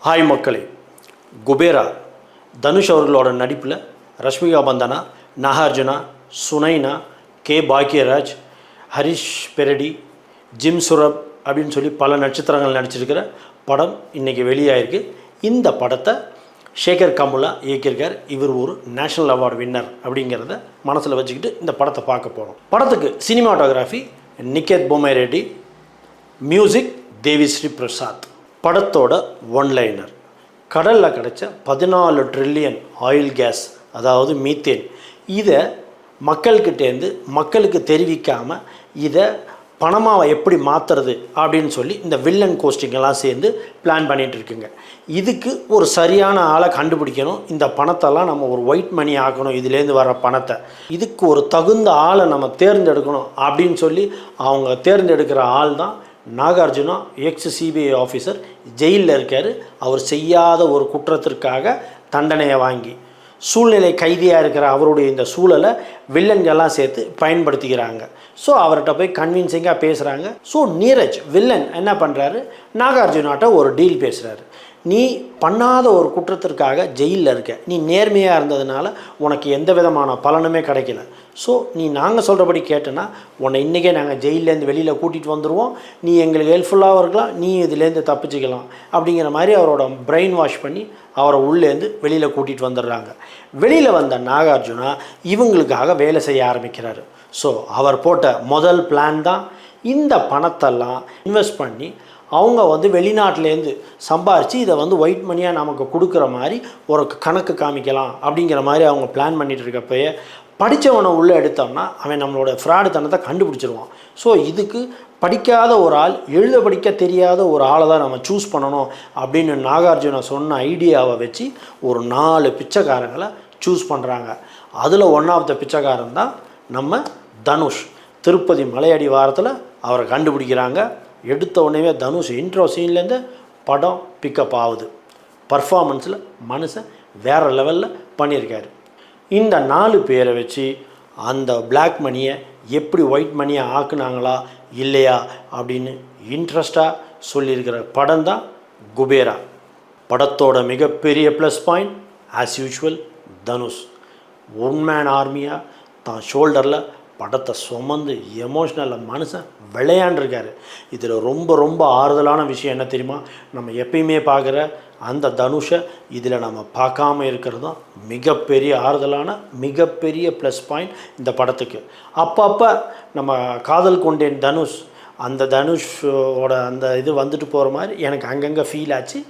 Hi மக்களே, குபேரா தனுஷ் அவர்களோட நடிப்பில் ரஷ்மிகா மந்தனா, நாகார்ஜுனா, சுனைனா, கே பாக்யராஜ், ஹரிஷ் பெரடி, ஜிம் சுரப் அப்படின்னு சொல்லி பல நட்சத்திரங்கள் நடிச்சிருக்கிற படம் இன்றைக்கி வெளியாயிருக்கு. இந்த படத்தை ஷேகர் கமுலா இயக்கியிருக்கார். இவர் ஒரு நேஷ்னல் அவார்டு வின்னர் அப்படிங்கிறத மனசில் வச்சுக்கிட்டு இந்த படத்தை பார்க்க போகிறோம். படத்துக்கு சினிமாட்டோகிராஃபி நிக்கேத் பொம்மை ரெட்டி, மியூசிக் தேவிஸ்ரீ பிரசாத். படத்தோட ஒன்லைனர், கடலில் கிடைச்ச 14 ட்ரில்லியன் ஆயில் கேஸ், அதாவது மீத்தேன், இதை மக்கள்கிட்டேருந்து மக்களுக்கு தெரிவிக்காமல் இதை பணமாக எப்படி மாற்றுறது அப்படின்னு சொல்லி இந்த வில்லன் கோஸ்டிங்கெல்லாம் சேர்ந்து பிளான் பண்ணிகிட்டு இருக்குங்க. இதுக்கு ஒரு சரியான ஆளை கண்டுபிடிக்கணும். இந்த பணத்தெல்லாம் நம்ம ஒரு ஒயிட் மணி ஆக்கணும், இதுலேருந்து வர பணத்தை. இதுக்கு ஒரு தகுந்த ஆளை நம்ம தேர்ந்தெடுக்கணும் அப்படின்னு சொல்லி அவங்க தேர்ந்தெடுக்கிற ஆள் தான் நாகார்ஜுனா. எக்ஸ் சிபிஐ ஆஃபீஸர், ஜெயிலில் இருக்கார். அவர் செய்யாத ஒரு குற்றத்திற்காக தண்டனையை வாங்கி சூழ்நிலை கைதியாக இருக்கிற அவருடைய இந்த சூழலை வில்லன்கள்லாம் சேர்த்து பயன்படுத்திக்கிறாங்க. ஸோ அவர்கிட்ட போய் கன்வின்சிங்காக பேசுகிறாங்க. ஸோ நீரஜ் வில்லன் என்ன பண்ணுறாரு, நாகார்ஜுனாட்ட ஒரு டீல் பேசுகிறாரு. நீ பண்ணாத ஒரு குற்றத்திற்காக ஜெயிலில் இருக்க, நீ நேர்மையாக இருந்ததுனால உனக்கு எந்த விதமான பலனுமே கிடைக்கல. ஸோ நீ நாங்கள் சொல்கிறபடி கேட்டேன்னா உன்னை இன்றைக்கே நாங்கள் ஜெயிலேருந்து வெளியில் கூட்டிகிட்டு வந்துடுவோம், நீ எங்களுக்கு ஹெல்ப்ஃபுல்லாகவும் இருக்கலாம், நீ இதுலேருந்து தப்பிச்சிக்கலாம் அப்படிங்கிற மாதிரி அவரோட பிரெயின் வாஷ் பண்ணி அவரை உள்ளேருந்து வெளியில் கூட்டிகிட்டு வந்துடுறாங்க. வெளியில் வந்த நாகார்ஜுனா இவங்களுக்காக வேலை செய்ய ஆரம்பிக்கிறாரு. ஸோ அவர் போட்ட முதல் பிளான் தான் இந்த பணத்தெல்லாம் இன்வெஸ்ட் பண்ணி அவங்க வெளிநாட்டிலேருந்து சம்பாரித்து இதை ஒயிட் மணியாக நமக்கு கொடுக்குற மாதிரி ஒரு கணக்கு காமிக்கலாம் அப்படிங்கிற மாதிரி அவங்க பிளான் பண்ணிகிட்டு இருக்கப்பயே படித்தவனை உள்ளே எடுத்தோம்னா அவன் நம்மளோட ஃப்ராடு தனத்தை கண்டுபிடிச்சிருவான். ஸோ இதுக்கு படிக்காத ஒரு ஆள், எழுத படிக்க தெரியாத ஒரு ஆளை தான் நம்ம சூஸ் பண்ணணும் அப்படின்னு நாகார்ஜுனா சொன்ன ஐடியாவை வச்சு ஒரு 4 பிச்சைக்காரங்களை சூஸ் பண்ணுறாங்க. அதில் ஒன் ஆஃப் த பிச்சைக்காரன் தான் நம்ம தனுஷ். திருப்பதி மலையடி வாரத்தில் அவரை கண்டுபிடிக்கிறாங்க. எடுத்த உடனே தனுஷ் இன்ட்ரோ சீன்லேருந்து படம் பிக்கப் ஆகுது. பர்ஃபார்மன்ஸில் மனுஷன் வேறு லெவலில் பண்ணியிருக்காரு. இந்த 4 பேரை வச்சு அந்த பிளாக் மணியை எப்படி ஒயிட் மணியை ஆக்குனாங்களா இல்லையா அப்படின்னு இன்ட்ரெஸ்டாக சொல்லியிருக்கிற படம் தான் குபேரா. படத்தோட மிகப்பெரிய plus point as usual Dhanush one man ஆர்மியாக தான் ஷோல்டரில் படத்தை சுமந்து எமோஷ்னலில் மனுஷன் விளையாண்டுருக்காரு. இதில் ரொம்ப ரொம்ப ஆறுதலான விஷயம் என்ன தெரியுமா, நம்ம எப்பயுமே பார்க்குற அந்த தனுஷை இதில் நம்ம பார்க்காம இருக்கிறது தான் மிகப்பெரிய ஆறுதலான மிகப்பெரிய ப்ளஸ் பாயிண்ட் இந்த படத்துக்கு. அப்பப்போ நம்ம காதல் கொண்டேன் தனுஷ், அந்த தனுஷோட அந்த இது வந்துட்டு போகிற மாதிரி எனக்கு அங்கங்கே ஃபீல் ஆச்சு.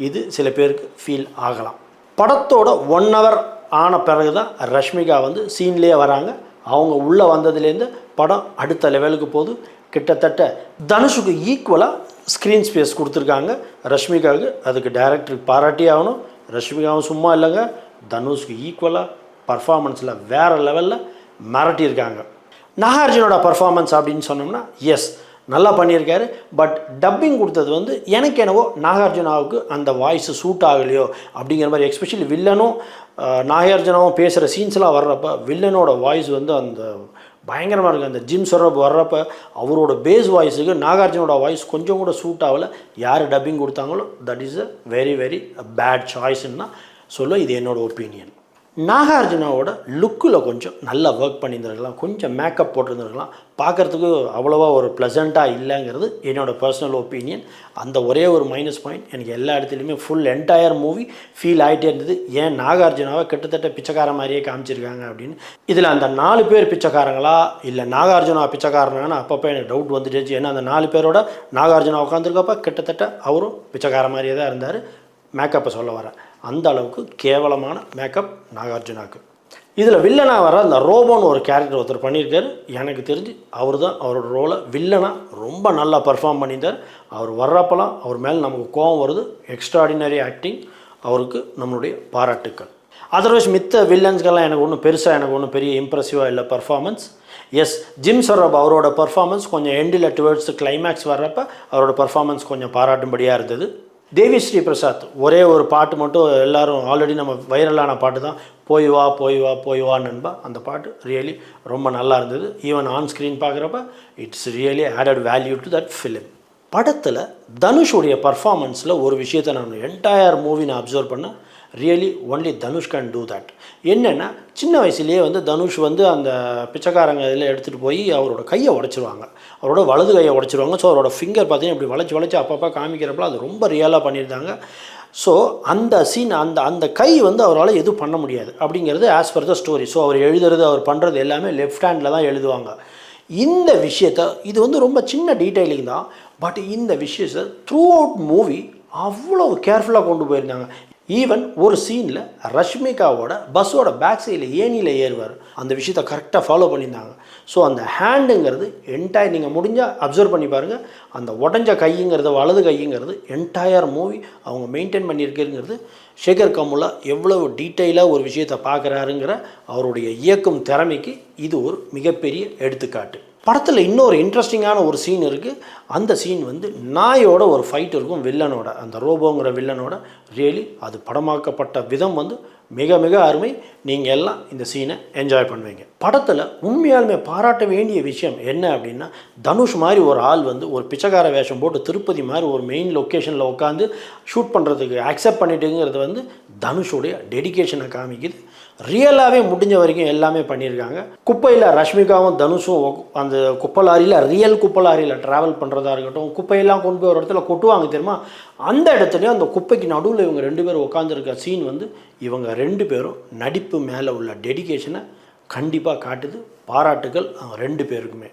இது சில பேருக்கு ஃபீல் ஆகலாம். படத்தோட 1 hour ஆன பிறகு தான் ரஷ்மிகா சீன்லேயே வராங்க. அவங்க உள்ளே வந்ததுலேருந்து படம் அடுத்த லெவலுக்கு போகுது. கிட்டத்தட்ட தனுஷுக்கு ஈக்குவலாக ஸ்க்ரீன் ஸ்பேஸ் கொடுத்துருக்காங்க ரஷ்மிகாவுக்கு. அதுக்கு டைரக்டருக்கு பாராட்டி ஆகணும். ரஷ்மிகாவும் சும்மா இல்லைங்க, தனுஷ்க்கு ஈக்குவலாக பர்ஃபார்மன்ஸில் வேறு லெவலில் மிரட்டியிருக்காங்க. நாகார்ஜுனோட பர்ஃபார்மன்ஸ் அப்படின்னு சொன்னோம்னா எஸ் நல்லா பண்ணியிருக்காரு. பட் டப்பிங் கொடுத்தது எனக்கு என்னவோ நாகார்ஜுனாவுக்கு அந்த வாய்ஸ் சூட் ஆகலையோ அப்படிங்கிற மாதிரி. எஸ்பெஷலி வில்லனும் நாகார்ஜுனாவும் பேசுகிற சீன்ஸ்லாம் வர்றப்போ வில்லனோட வாய்ஸ் அந்த பயங்கரமாக இருக்குது. அந்த ஜிம் சுரப் வர்றப்போ அவரோட பேஸ் வாய்ஸுக்கு நாகார்ஜுனோட வாய்ஸ் கொஞ்சம் கூட சூட் ஆகலை. யார் டப்பிங் கொடுத்தாங்களோ that is a very very bad சாய்ஸ்ன்னு தான் சொல்ல. இது என்னோடய ஒப்பீனியன். நாகார்ஜுனாவோட லுக்கில் கொஞ்சம் நல்லா ஒர்க் பண்ணியிருந்துருக்கலாம், கொஞ்சம் மேக்கப் போட்டிருந்துருக்கலாம். பார்க்குறதுக்கு அவ்வளோவா ஒரு ப்ளசண்ட்டாக இல்லைங்கிறது என்னோடய பர்சனல் ஒப்பீனியன். அந்த ஒரே ஒரு மைனஸ் பாயிண்ட் எனக்கு எல்லா இடத்துலையுமே ஃபுல் என்டையர் மூவி ஃபீல் ஆகிட்டே இருந்தது. ஏன் நாகார்ஜுனாவை கிட்டத்தட்ட பிச்சைக்கார மாதிரியே காமிச்சிருக்காங்க அப்படின்னு. இதில் அந்த 4 பேர் பிச்சைக்காரங்களா இல்லை நாகார்ஜுனா பிச்சைக்காரனான்னு அப்பப்போ எனக்கு டவுட் வந்துடுச்சு. ஏன்னா அந்த 4 பேரோட நாகார்ஜுனா உட்காந்துருக்கப்ப கிட்டத்தட்ட அவரும் பிச்சைக்கார மாதிரியே தான் இருந்தார். மேக்கப்பை சொல்ல வரேன், அந்த அளவுக்கு கேவலமான மேக்கப் நாகார்ஜுனாவுக்கு. இதில் வில்லனாக வர அந்த ரோபோன்னு ஒரு கேரக்டர் ஒருத்தர் பண்ணியிருக்காரு. எனக்கு தெரிஞ்சு அவர் தான் அவரோட ரோலை வில்லனாக ரொம்ப நல்லா பர்ஃபார்ம் பண்ணியிருந்தார். அவர் வர்றப்பெல்லாம் அவர் மேலே நமக்கு கோபம் வருது. எக்ஸ்ட்ராடினரி ஆக்டிங், அவருக்கு நம்மளுடைய பாராட்டுக்கள். அதர்வைஸ் மித்த வில்லன்ஸ்கெல்லாம் எனக்கு ஒன்றும் பெரிய இம்ப்ரெசிவாக இல்லை பர்ஃபார்மன்ஸ். எஸ், ஜிம் சுரப் அவரோட பர்ஃபார்மன்ஸ் கொஞ்சம் எண்டில் டுவர்ட்ஸ் கிளைமேக்ஸ் வர்றப்போ அவரோட பர்ஃபார்மன்ஸ் கொஞ்சம் பாராட்டும்படியாக இருந்தது. தேவிஸ்ரீ பிரசாத் ஒரே ஒரு பாட்டு மட்டும் எல்லோரும் ஆல்ரெடி நம்ம வைரலான பாட்டு தான், போய் வா போய் வா போய் வா நண்பா. அந்த பாட்டு ரியலி ரொம்ப நல்லா இருந்தது. ஈவன் ஆன் ஸ்க்ரீன் பார்க்குறப்ப it's really added value to that film. படத்தில் தனுஷுடைய பர்ஃபார்மன்ஸில் ஒரு விஷயத்தை நான் என்டையர் மூவி நான் அப்சர்வ் பண்ணேன். Really only Dhanush can do that. என்னென்னா சின்ன வயசுலேயே வந்து தனுஷ் வந்து அந்த பிச்சைக்காரங்க இதில் எடுத்துகிட்டு போய் அவரோட கையை உடச்சிருவாங்க, அவரோட வலது கையை உடச்சிருவாங்க. ஸோ அவரோட ஃபிங்கர் பார்த்தீங்கன்னா இப்படி வளைச்சி அப்பப்போ காமிக்கிறப்பல அது ரொம்ப ரியலாக பண்ணியிருந்தாங்க. ஸோ அந்த சீன் அந்த கை வந்து அவரால் எதுவும் பண்ண முடியாது அப்படிங்கிறது as per the story. So அவர் எழுதுறது அவர் பண்ணுறது எல்லாமே லெஃப்ட் ஹேண்டில் தான் எழுதுவாங்க. இந்த விஷயத்தை இது வந்து ரொம்ப சின்ன டீட்டெயிலிங் தான், பட் இந்த விஷயத்தை த்ரூ அவுட் மூவி அவ்வளோ கேர்ஃபுல்லாக கொண்டு போயிருந்தாங்க. ஈவன் ஒரு சீனில் ரஷ்மிகாவோட பஸ்ஸோட பேக் சைடில் ஏணியில் ஏறுவார், அந்த விஷயத்தை கரெக்டாக ஃபாலோ பண்ணியிருந்தாங்க. ஸோ அந்த ஹேண்டுங்கிறது என்டையர் நீங்கள் முடிஞ்சால் அப்சர்வ் பண்ணி பாருங்கள். அந்த உடஞ்ச கைங்கிறது வலது கைங்கிறது என்டையர் மூவி அவங்க மெயின்டைன் பண்ணியிருக்குங்கிறது சேகர் கமுலா எவ்வளவு டீட்டெயிலாக ஒரு விஷயத்தை பார்க்குறாருங்கிற அவருடைய இயக்கும் திறமைக்கு இது ஒரு மிகப்பெரிய எடுத்துக்காட்டு. படத்தில் இன்னொரு இன்ட்ரெஸ்டிங்கான ஒரு சீன் இருக்குது. அந்த சீன் வந்து நாயோட ஒரு ஃபைட் இருக்கும், வில்லனோட, அந்த ரோபோங்கிற வில்லனோட. ரியலி அது படமாக்கப்பட்ட விதம் வந்து மிக மிக அருமை. நீங்கள் எல்லாம் இந்த சீனை என்ஜாய் பண்ணுவீங்க. படத்தில் உண்மையாலுமே பாராட்ட வேண்டிய விஷயம் என்ன அப்படின்னா, தனுஷ் மாதிரி ஒரு ஆள் வந்து ஒரு பிச்சைக்கார வேஷம் போட்டு திருப்பதி மாதிரி ஒரு மெயின் லொக்கேஷனில் உட்காந்து ஷூட் பண்ணுறதுக்கு அக்செப்ட் பண்ணிட்டுங்கிறது வந்து தனுஷுடைய டெடிகேஷனை காமிக்குது. ரியலாகவே முடிஞ்ச வரைக்கும் எல்லாமே பண்ணியிருக்காங்க. குப்பையில் ரஷ்மிகாவும் தனுஷும் அந்த குப்பை லாரியில் ரியல் குப்பை லாரியில் ட்ராவல் பண்ணுறதா இருக்கட்டும், குப்பையெல்லாம் கொண்டு போய் ஒரு இடத்துல கொட்டுவாங்க தெரியுமா, அந்த இடத்துலையும் அந்த குப்பைக்கு நடுவில் இவங்க 2 பேரும் உட்காந்துருக்க சீன் வந்து இவங்க 2 பேரும் நடிப்பு மேலே உள்ள டெடிகேஷனை கண்டிப்பாக காட்டுது. பாராட்டுகள் அவங்க 2 பேருக்குமே.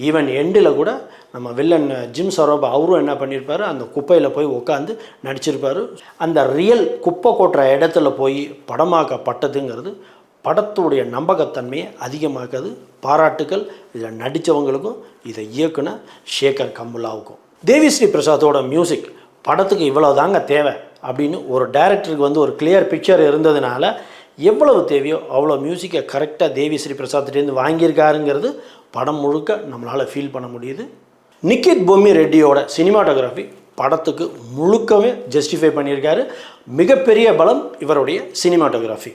ஈவன் எண்டில் கூட நம்ம வில்லன் ஜிம் சரோபா அவரும் என்ன பண்ணியிருப்பார், அந்த குப்பையில் போய் உட்காந்து நடிச்சிருப்பார். அந்த ரியல் குப்பை கொட்டுற இடத்துல போய் படமாக்கப்பட்டதுங்கிறது படத்துடைய நம்பகத்தன்மையை அதிகமாக்குது. பாராட்டுக்கள் இதில் நடித்தவங்களுக்கும் இதை இயக்குன சேகர் கமுலாவுக்கும். தேவிஸ்ரீ பிரசாத்தோட மியூசிக் படத்துக்கு இவ்வளோ தாங்க தேவை அப்படின்னு ஒரு டைரக்டருக்கு வந்து ஒரு கிளியர் பிக்சர் இருந்ததுனால எவ்வளவு தேவையோ அவ்வளோ மியூசிக்கை கரெக்டாக தேவிஸ்ரீ பிரசாத்திட்டேருந்து வாங்கியிருக்காருங்கிறது படம் முழுக்க நம்மளால் ஃபீல் பண்ண முடியுது. நிக்கித் பொம்மி ரெட்டியோட சினிமாட்டோகிராஃபி படத்துக்கு முழுக்கவே ஜஸ்டிஃபை பண்ணியிருக்காரு. மிகப்பெரிய பலம் இவருடைய சினிமாட்டோகிராஃபி.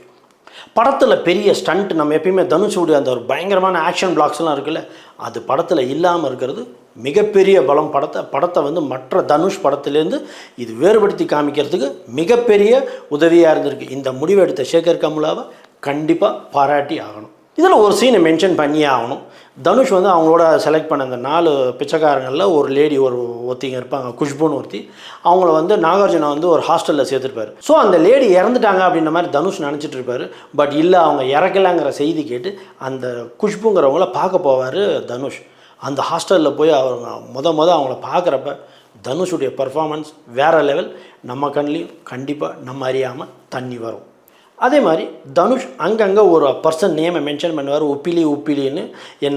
படத்தில் பெரிய ஸ்டண்ட் நம்ம எப்பயுமே தனுஷுடைய அந்த ஒரு பயங்கரமான ஆக்ஷன் பிளாக்ஸ்லாம் இருக்குல்ல, அது படத்தில் இல்லாமல் இருக்கிறது மிகப்பெரிய பலம். படத்தை வந்து மற்ற தனுஷ் படத்துலேருந்து இது வேறுபடுத்தி காமிக்கிறதுக்கு மிகப்பெரிய உதவியாக இருந்திருக்கு. இந்த முடிவு எடுத்த சேகர் கமுலாவை கண்டிப்பாக பாராட்டி ஆகணும். இதில் ஒரு சீனை மென்ஷன் பண்ணியே ஆகணும். தனுஷ் வந்து அவங்களோட செலக்ட் பண்ண அந்த 4 பிச்சைக்காரங்களில் ஒரு லேடி ஒருத்திங்க இருப்பாங்க, குஷ்புன்னு ஒருத்தி. அவங்கள வந்து நாகார்ஜுனா வந்து ஒரு ஹாஸ்டலில் சேர்த்துருப்பார். ஸோ அந்த லேடி இறந்துட்டாங்க அப்படின்ற மாதிரி தனுஷ் நினச்சிட்டு இருப்பார். பட் இல்லை, அவங்க இறக்கலாங்கிற செய்தி கேட்டு அந்த குஷ்புங்கிறவங்கள பார்க்க போவார் தனுஷ். அந்த ஹாஸ்டலில் போய் அவங்க அவங்கள பார்க்குறப்ப தனுஷுடைய பர்ஃபார்மன்ஸ் வேறு லெவல். நம்ம கண்லேயும் கண்டிப்பாக நம்ம அறியாமல் தண்ணி வரும். அதே மாதிரி தனுஷ் அங்கங்கே ஒரு பர்சன் நேமை மென்ஷன் பண்ணுவார், உப்பிலின்னு.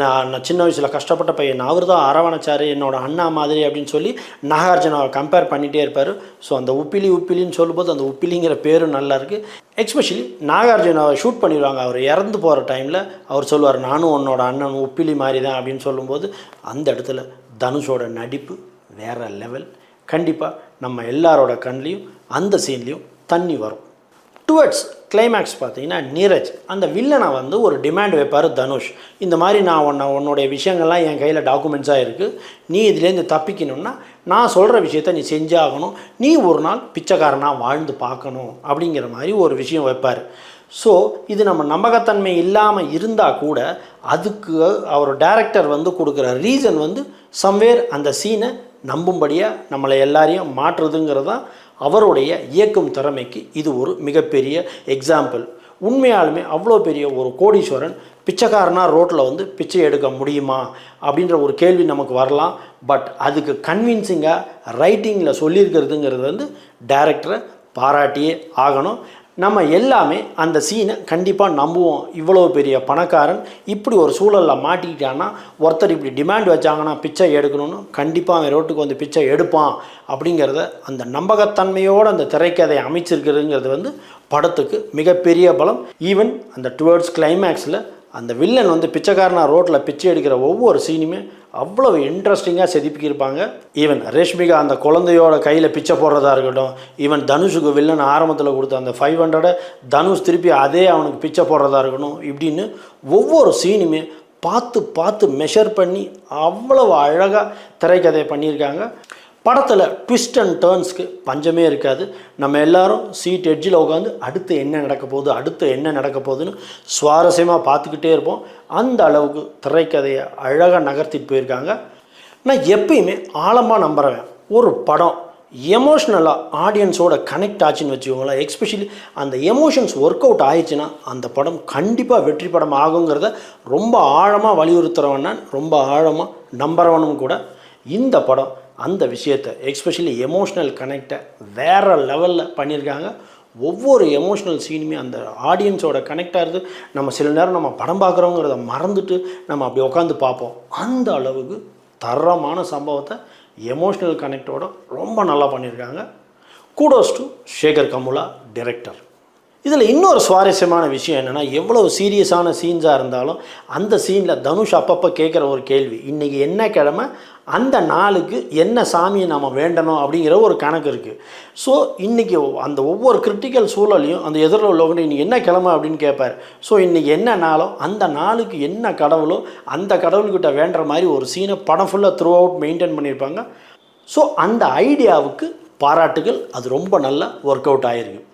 நான் சின்ன வயசில் கஷ்டப்பட்ட பையன், அவர் தான் அரவணைச்சார், என்னோட அண்ணா மாதிரி அப்படின்னு சொல்லி நாகார்ஜுனாவை கம்பேர் பண்ணிகிட்டே இருப்பார். ஸோ அந்த உப்பிலின்னு சொல்லும்போது அந்த உப்பிலிங்கிற பேரும் நல்லாயிருக்கு. எக்ஸ்பெஷலி நாகார்ஜுனாவை ஷூட் பண்ணிடுவாங்க. அவர் இறந்து போகிற டைமில் அவர் சொல்லுவார், நானும் உன்னோட அண்ணன் உப்பிலி மாதிரி தான் அப்படின்னு சொல்லும்போது அந்த இடத்துல தனுஷோட நடிப்பு வேறு லெவல். கண்டிப்பாக நம்ம எல்லாரோட கண்லேயும் அந்த சீன்லேயும் தண்ணி வரும். டுவர்ட்ஸ் கிளைமேக்ஸ் பார்த்தீங்கன்னா நீரஜ் அந்த வில்லனை வந்து ஒரு டிமாண்ட் வைப்பார் தனுஷ். இந்த மாதிரி நான் உன்னுடைய விஷயங்கள்லாம் என் கையில் டாக்குமெண்ட்ஸாக இருக்குது, நீ இதுலேருந்து தப்பிக்கணும்னா நான் சொல்கிற விஷயத்த நீ செஞ்சாகணும், நீ ஒரு நாள் பிச்சைக்காரனாக வாழ்ந்து பார்க்கணும் அப்படிங்கிற மாதிரி ஒரு விஷயம் வைப்பார். ஸோ இது நம்ம நம்பகத்தன்மை இல்லாமல் இருந்தால் கூட அதுக்கு அவர் டைரக்டர் வந்து கொடுக்குற ரீசன் வந்து சம்வேர் அந்த சீனை நம்பும்படியாக நம்மளை எல்லாரையும் மாற்றுறதுங்கிறது தான் அவருடைய இயக்கும் திறமைக்கு இது ஒரு மிகப்பெரிய எக்ஸாம்பிள். உண்மையாலுமே அவ்வளோ பெரிய ஒரு கோடீஸ்வரன் பிச்சைக்காரனாக ரோட்டில் வந்து பிச்சை எடுக்க முடியுமா அப்படின்ற ஒரு கேள்வி நமக்கு வரலாம். பட் அதுக்கு கன்வின்சிங்காக ரைட்டிங்கில் சொல்லியிருக்கிறதுங்கிறது வந்து டைரக்டரை பாராட்டியே ஆகணும். நம்ம எல்லாமே அந்த சீனை கண்டிப்பாக நம்புவோம். இவ்வளோ பெரிய பணக்காரன் இப்படி ஒரு சூழலில் மாட்டிக்கிட்டான்னா, ஒருத்தர் இப்படி டிமாண்ட் வச்சாங்கன்னா பிச்சை எடுக்கணும்னு கண்டிப்பாக அவன் ரோட்டுக்கு வந்து பிச்சை எடுப்பான் அப்படிங்கிறத அந்த நம்பகத்தன்மையோடு அந்த திரைக்கதை அமைச்சிருக்கிறதுங்கிறது வந்து படத்துக்கு மிகப்பெரிய பலம். ஈவன் அந்த டுவர்ட்ஸ் கிளைமேக்ஸில் அந்த வில்லன் வந்து பிச்சைக்காரனாக ரோட்டில் பிச்சை எடுக்கிற ஒவ்வொரு சீனுமே அவ்வளோ இன்ட்ரெஸ்டிங்காக செதுப்பிக்கியிருப்பாங்க. ஈவன் ரேஷ்மிகா அந்த குழந்தையோட கையில் பிச்சை போடுறதா இருக்கட்டும், ஈவன் தனுஷுக்கு வில்லன் ஆரம்பத்தில் கொடுத்த அந்த 500 தனுஷ் திருப்பி அதே அவனுக்கு பிச்சை போடுறதா இருக்கணும், இப்படின்னு ஒவ்வொரு சீனுமே பார்த்து மெஷர் பண்ணி அவ்வளவு அழகாக திரைக்கதை பண்ணியிருக்காங்க. படத்தில் ட்விஸ்ட் அண்ட் டேர்ன்ஸ்க்கு பஞ்சமே இருக்காது. நம்ம எல்லாரும் சீட் எட்ஜில் உட்காந்து அடுத்து என்ன நடக்க போகுதுன்னு சுவாரஸ்யமாக பார்த்துக்கிட்டே இருப்போம். அந்த அளவுக்கு திரைக்கதையை அழகாக நகர்த்திட்டு போயிருக்காங்க. நான் எப்பயுமே ஆழமாக நம்புகிறேன், ஒரு படம் எமோஷ்னலாக ஆடியன்ஸோட கனெக்ட் ஆச்சுன்னு வச்சுக்கோங்களேன், எஸ்பெஷலி அந்த எமோஷன்ஸ் ஒர்க் அவுட் ஆயிடுச்சுன்னா அந்த படம் கண்டிப்பாக வெற்றி படம் ஆகுங்கிறத ரொம்ப ஆழமாக வலியுறுத்துகிறவன், நான் ரொம்ப ஆழமாக நம்புறவனும் கூட. இந்த படம் அந்த விஷயத்தை எஸ்பெஷலி எமோஷ்னல் கனெக்டை வேறு லெவலில் பண்ணியிருக்காங்க. ஒவ்வொரு எமோஷ்னல் சீனுமே அந்த ஆடியன்ஸோட கனெக்ட் ஆகிறது. நம்ம சில நேரம் நம்ம படம் பார்க்குறோங்கிறத மறந்துட்டு நம்ம அப்படி உட்காந்து பார்ப்போம். அந்த அளவுக்கு தரமான சம்பவத்தை எமோஷ்னல் கனெக்டோட ரொம்ப நல்லா பண்ணியிருக்காங்க. Kudos to Shekar Kammula director. இதில் இன்னொரு சுவாரஸ்யமான விஷயம் என்னென்னா, எவ்வளோ சீரியஸான சீன்ஸாக இருந்தாலும் அந்த சீனில் தனுஷ் அப்பப்போ கேட்குற ஒரு கேள்வி, இன்றைக்கி என்ன கிழமை, அந்த நாளுக்கு என்ன சாமியை நாம் வேண்டணும் அப்படிங்கிற ஒரு கணக்கு இருக்குது. ஸோ இன்றைக்கி அந்த ஒவ்வொரு கிரிட்டிக்கல் சூழலையும் அந்த எதிரில் உள்ளவங்க இன்றைக்கி என்ன கிழமை அப்படின்னு கேட்பார். ஸோ இன்றைக்கி என்ன நாளோ அந்த நாளுக்கு என்ன கடவுளோ அந்த கடவுள்கிட்ட வேண்டுற மாதிரி ஒரு சீனை படம் ஃபுல்லாக த்ரூ அவுட் மெயின்டைன் பண்ணியிருப்பாங்க. ஸோ அந்த ஐடியாவுக்கு பாராட்டுகள். அது ரொம்ப நல்லா ஒர்க் அவுட் ஆகிருக்கு.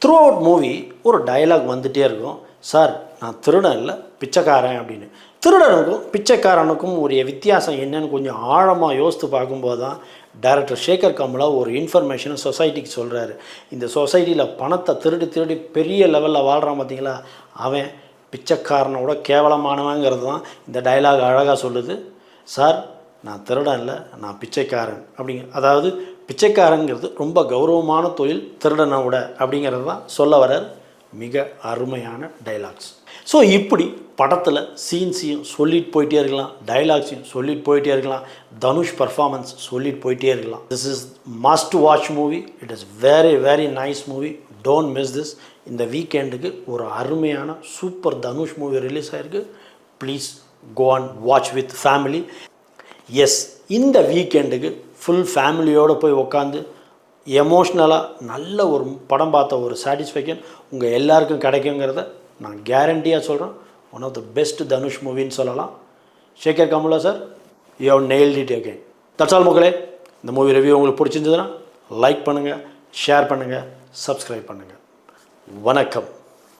த்ரூ அவுட் மூவி ஒரு டயலாக் வந்துகிட்டே இருக்கும், சார் நான் திருடன் இல்லை பிச்சைக்காரன் அப்படின்னு. திருடனுக்கும் பிச்சைக்காரனுக்கும் ஒரு வித்தியாசம் என்னன்னு கொஞ்சம் ஆழமாக யோசித்து பார்க்கும்போது தான் டைரக்டர் சேகர் கமுலா ஒரு இன்ஃபர்மேஷனை சொசைட்டிக்கு சொல்கிறாரு. இந்த சொசைட்டியில் பணத்தை திருடி பெரிய லெவலில் வாழ்கிறான் பார்த்தீங்களா, அவன் பிச்சைக்காரனோட கேவலமானவங்கிறது தான் இந்த டயலாக் அழகாக சொல்லுது. சார் நான் திருடன் இல்லை, நான் பிச்சைக்காரன் அப்படிங்க. அதாவது பிச்சைக்காரங்கிறது ரொம்ப கௌரவமான தொழில் திருடனை விட அப்படிங்கிறது தான் சொல்ல வர்றார். மிக அருமையான டைலாக்ஸ். ஸோ இப்படி படத்தில் சீன்ஸையும் சொல்லிட்டு போயிட்டே இருக்கலாம், டைலாக்ஸையும் சொல்லிட்டு போயிட்டே இருக்கலாம், தனுஷ் பர்ஃபார்மன்ஸ் சொல்லிட்டு போயிட்டே இருக்கலாம். This is must watch movie. It is very very nice movie. Don't miss this. இந்த வீக்கெண்டுக்கு ஒரு அருமையான சூப்பர் தனுஷ் மூவி ரிலீஸ் ஆகிருக்கு. Please go and watch with family. Yes, இந்த வீக்கெண்டுக்கு ஃபுல் ஃபேமிலியோடு போய் உட்காந்து எமோஷ்னலாக நல்ல ஒரு படம் பார்த்த ஒரு சாட்டிஸ்ஃபேக்ஷன் உங்கள் எல்லாருக்கும் கிடைக்குங்கிறத நான் கேரண்டியாக சொல்கிறேன். One of the best Dhanush மூவின்னு சொல்லலாம். Sekhar Kammula sir, you have nailed it again. That's all மக்களே. இந்த மூவி ரிவ்யூ உங்களுக்கு பிடிச்சிருந்ததுன்னா லைக் பண்ணுங்கள், ஷேர் பண்ணுங்கள், சப்ஸ்கிரைப் பண்ணுங்கள். வணக்கம்.